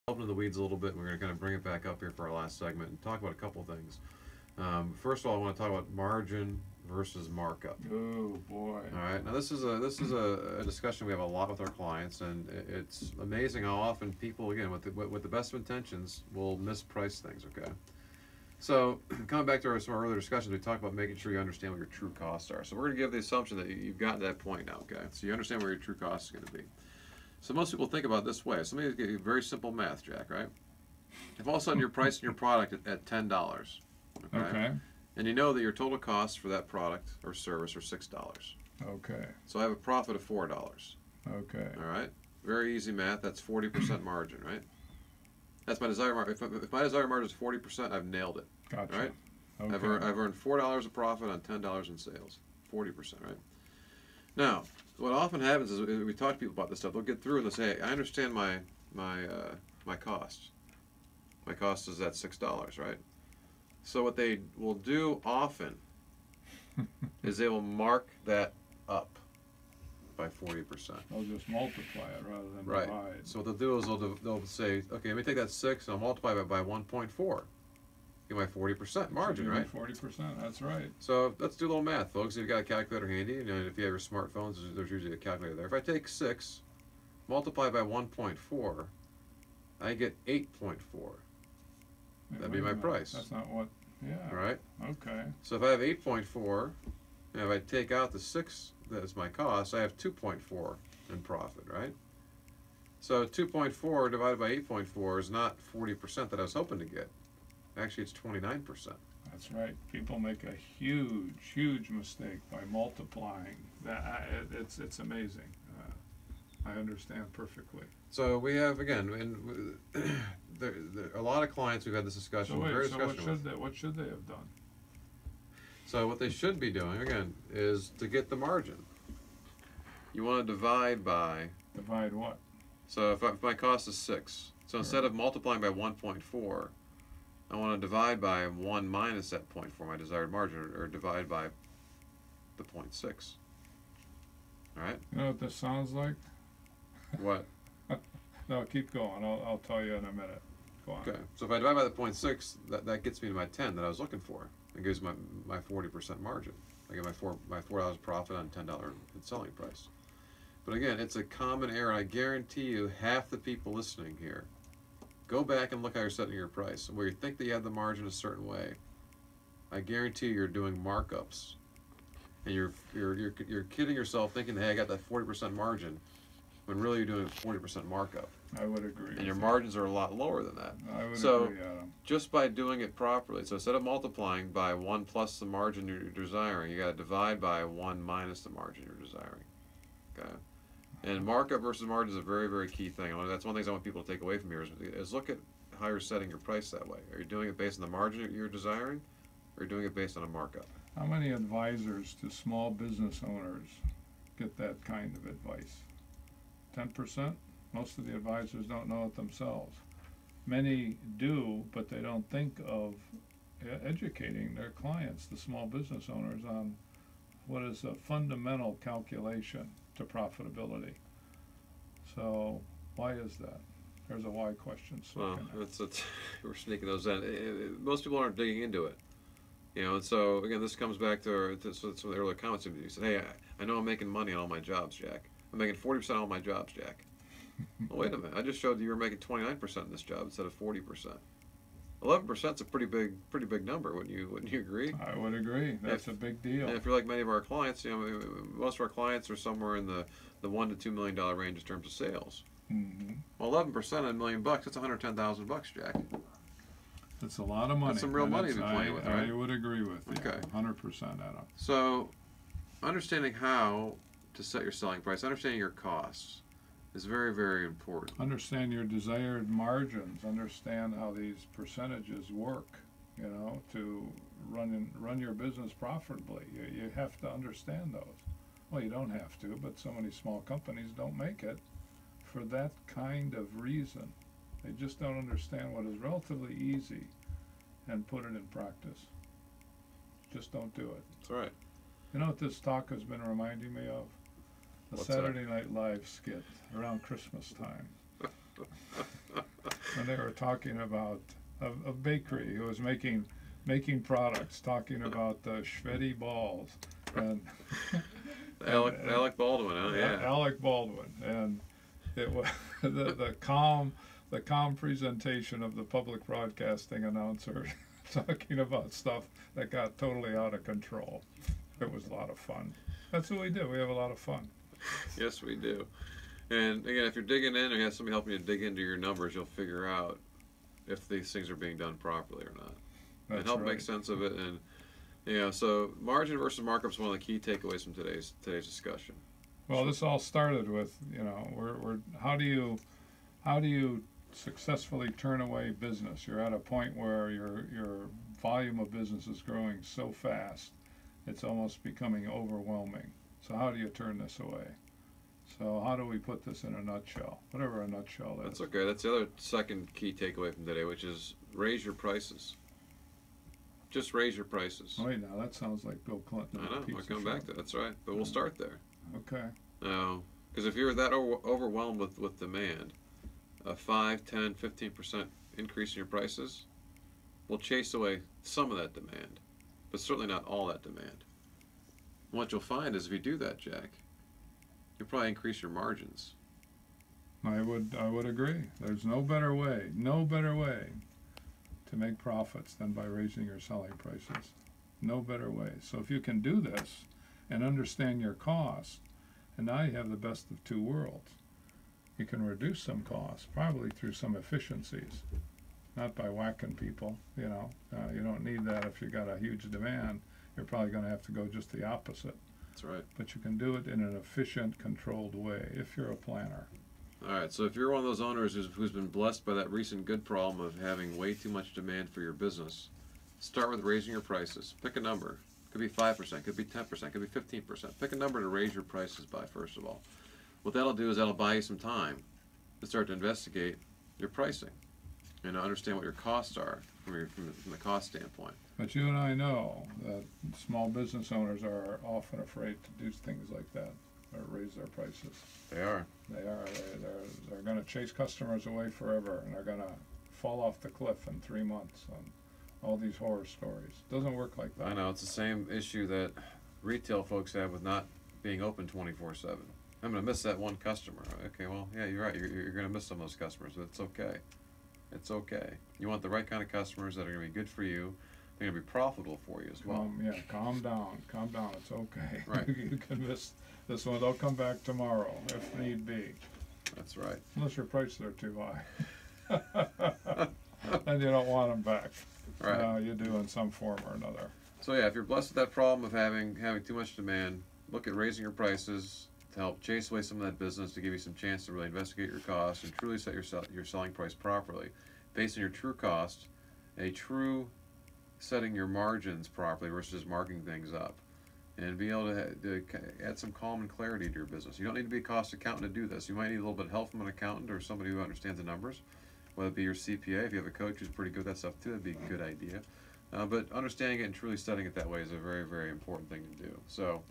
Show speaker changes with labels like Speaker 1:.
Speaker 1: into the weeds a little bit. We're going to kind of bring it back up here for our last segment and talk about a couple of things. First of all, I want to talk about margin versus markup.
Speaker 2: Oh boy!
Speaker 1: All right. Now this is a discussion we have a lot with our clients, and it's amazing how often people, again, with the best of intentions, will misprice things. Okay. So coming back to some of our earlier discussions, we talked about making sure you understand what your true costs are. So we're going to give the assumption that you've gotten to that point now. Okay. So you understand where your true cost is going to be. So most people think about it this way. So let me give you very simple math, Jack. Right? If all of a sudden you're pricing your product at $10.
Speaker 2: Okay.
Speaker 1: And you know that your total cost for that product or service are $6.
Speaker 2: Okay.
Speaker 1: So I have a profit of $4.
Speaker 2: Okay.
Speaker 1: All right. Very easy math. That's 40% margin, right? That's my desired margin. If my desired margin is 40%, I've nailed it.
Speaker 2: Gotcha.
Speaker 1: All right.
Speaker 2: Okay.
Speaker 1: I've earned $4 of profit on $10 in sales. 40%, right? Now, what often happens is we talk to people about this stuff. They'll get through and they'll say, "Hey, I understand my cost. My cost is at $6, right?" So what they will do often is they will mark that up by 40%.
Speaker 2: I'll just multiply it rather than
Speaker 1: Right.
Speaker 2: divide.
Speaker 1: So what they'll do is they'll say, okay, let me take that 6 and I'll multiply it by 1.4. Get my 40% margin, right?
Speaker 2: 40%. That's right.
Speaker 1: So let's do a little math, folks. If you've got a calculator handy, and if you have your smartphones, there's usually a calculator there. If I take 6, multiply by 1.4, I get 8.4. That'd be my price.
Speaker 2: That's not what. Yeah.
Speaker 1: Right?
Speaker 2: Okay.
Speaker 1: So if I have 8.4, and if I take out the 6 that's my cost, I have 2.4 in profit, right? So 2.4 divided by 8.4 is not 40% that I was hoping to get. Actually, it's 29%.
Speaker 2: That's right. People make a huge mistake by multiplying. It's amazing. I understand perfectly.
Speaker 1: So we have, again, there a lot of clients we've had this discussion.
Speaker 2: So wait,
Speaker 1: with.
Speaker 2: what should they have done?
Speaker 1: So what they should be doing, again, is to get the margin. You want to divide by.
Speaker 2: Divide what?
Speaker 1: So if my cost is 6, so instead of multiplying by 1.4, I want to divide by 1 minus that 0.4, my desired margin, or divide by the 0.6. All right?
Speaker 2: You know what this sounds like?
Speaker 1: What?
Speaker 2: No, keep going. I'll tell you in a minute. Go on.
Speaker 1: Okay. So if I divide by the 0.6, that gets me to my 10 that I was looking for. It gives my 40% margin. I get my $4 profit on $10 selling price. But again, it's a common error. I guarantee you, half the people listening here, go back and look how you're setting your price. Where you think that you have the margin a certain way, I guarantee you're doing markups, and you're kidding yourself thinking, hey, I got that 40% margin, when really you're doing a 40% markup.
Speaker 2: I would agree.
Speaker 1: And your margins are a lot lower than that.
Speaker 2: I would agree, Adam.
Speaker 1: Just by doing it properly, so instead of multiplying by 1 plus the margin you're desiring, you got to divide by 1 minus the margin you're desiring. Okay. And markup versus margin is a very, very key thing. That's one of the things I want people to take away from here is look at how you're setting your price that way. Are you doing it based on the margin you're desiring, or are you doing it based on a markup?
Speaker 2: How many advisors to small business owners get that kind of advice? 10%? Most of the advisors don't know it themselves. Many do, but they don't think of educating their clients, the small business owners, on what is a fundamental calculation to profitability. So why is that? There's a why question.
Speaker 1: Well, we're sneaking those in. Most people aren't digging into it. You know, and so again, this comes back to some of the earlier comments. You said, hey, I know I'm making money on all my jobs, Jack. I'm making 40% on all my jobs, Jack. Well, wait a minute. I just showed you were making 29% in this job instead of 40%. 11% is a pretty big number. Wouldn't you agree?
Speaker 2: I would agree. That's a big deal.
Speaker 1: And if you're like many of our clients, you know, most of our clients are somewhere in the $1 to $2 million range in terms of sales.
Speaker 2: Mm-hmm.
Speaker 1: Well, 11% on $1 million, that's $110,000, Jack.
Speaker 2: That's a lot of money.
Speaker 1: That's some real money to be playing with, right?
Speaker 2: I would agree with you.
Speaker 1: Okay.
Speaker 2: 100%, Adam.
Speaker 1: So, understanding how to set your selling price, understanding your costs, is very, very important.
Speaker 2: Understand your desired margins. Understand how these percentages work. You know, to run your business profitably, you have to understand those. Well, you don't have to, but so many small companies don't make it for that kind of reason. They just don't understand what is relatively easy and put it in practice. Just don't do it.
Speaker 1: That's right.
Speaker 2: You know what this talk has been reminding me of? The
Speaker 1: What's
Speaker 2: Saturday Night Live skit around Christmas time. when they were talking about a bakery who was making products, talking about the Schveddy balls and
Speaker 1: Alec Baldwin, huh? Yeah.
Speaker 2: Alec Baldwin, and it was the calm presentation of the public broadcasting announcer talking about stuff that got totally out of control. It was a lot of fun. That's what we do. We have a lot of fun.
Speaker 1: Yes, we do. And again, if you're digging in or you have somebody helping you dig into your numbers, you'll figure out if these things are being done properly or not.
Speaker 2: That's
Speaker 1: and help
Speaker 2: right.
Speaker 1: make sense of it. And so margin versus markup is one of the key takeaways from today's discussion.
Speaker 2: Well, this all started with, we're how do you successfully turn away business? You're at a point where your volume of business is growing so fast, it's almost becoming overwhelming. So how do you turn this away? So how do we put this in a nutshell? Whatever a nutshell is.
Speaker 1: That's okay. That's the other second key takeaway from today, which is raise your prices. Just raise your prices.
Speaker 2: Wait, now that sounds like Bill Clinton.
Speaker 1: I know. I'll come back to it. That's right. But we'll start there.
Speaker 2: Okay.
Speaker 1: Now, because if you're that overwhelmed with demand, a 5, 10, 15% increase in your prices will chase away some of that demand, but certainly not all that demand. What you'll find is if you do that, Jack, you'll probably increase your margins.
Speaker 2: I would agree. There's no better way to make profits than by raising your selling prices. No better way. So if you can do this and understand your cost, and now you have the best of two worlds. You can reduce some costs, probably through some efficiencies, not by whacking people. You don't need that if you got a huge demand. You're probably going to have to go just the opposite.
Speaker 1: That's right.
Speaker 2: But you can do it in an efficient, controlled way if you're a planner.
Speaker 1: All right, so if you're one of those owners who's been blessed by that recent good problem of having way too much demand for your business, start with raising your prices. Pick a number. Could be 5%, could be 10%, could be 15%. Pick a number to raise your prices by, first of all. What that'll do is that'll buy you some time to start to investigate your pricing and to understand what your costs are from the cost standpoint.
Speaker 2: But you and I know that small business owners are often afraid to do things like that, or raise their prices.
Speaker 1: They are.
Speaker 2: They're going to chase customers away forever, and they're going to fall off the cliff in 3 months on all these horror stories. It doesn't work like that.
Speaker 1: I know. It's the same issue that retail folks have with not being open 24/7. I'm going to miss that one customer. Okay, well, yeah, you're right. You're going to miss some of those customers, but it's okay. It's okay. You want the right kind of customers that are going to be good for you. They're going to be profitable for you as well.
Speaker 2: Calm down. It's okay.
Speaker 1: Right.
Speaker 2: You can miss this one. They'll come back tomorrow if need be.
Speaker 1: That's right.
Speaker 2: Unless your prices are too high. Then you don't want them back.
Speaker 1: Right.
Speaker 2: You do in some form or another.
Speaker 1: So yeah, if you're blessed with that problem of having too much demand, look at raising your prices to help chase away some of that business, to give you some chance to really investigate your costs and truly set your selling price properly, based on your true cost, a true setting your margins properly versus marking things up, and be able to add some calm and clarity to your business. You don't need to be a cost accountant to do this. You might need a little bit of help from an accountant or somebody who understands the numbers, whether it be your CPA. If you have a coach who's pretty good at that stuff too, that'd be a good idea. But understanding it and truly studying it that way is a very, very important thing to do. So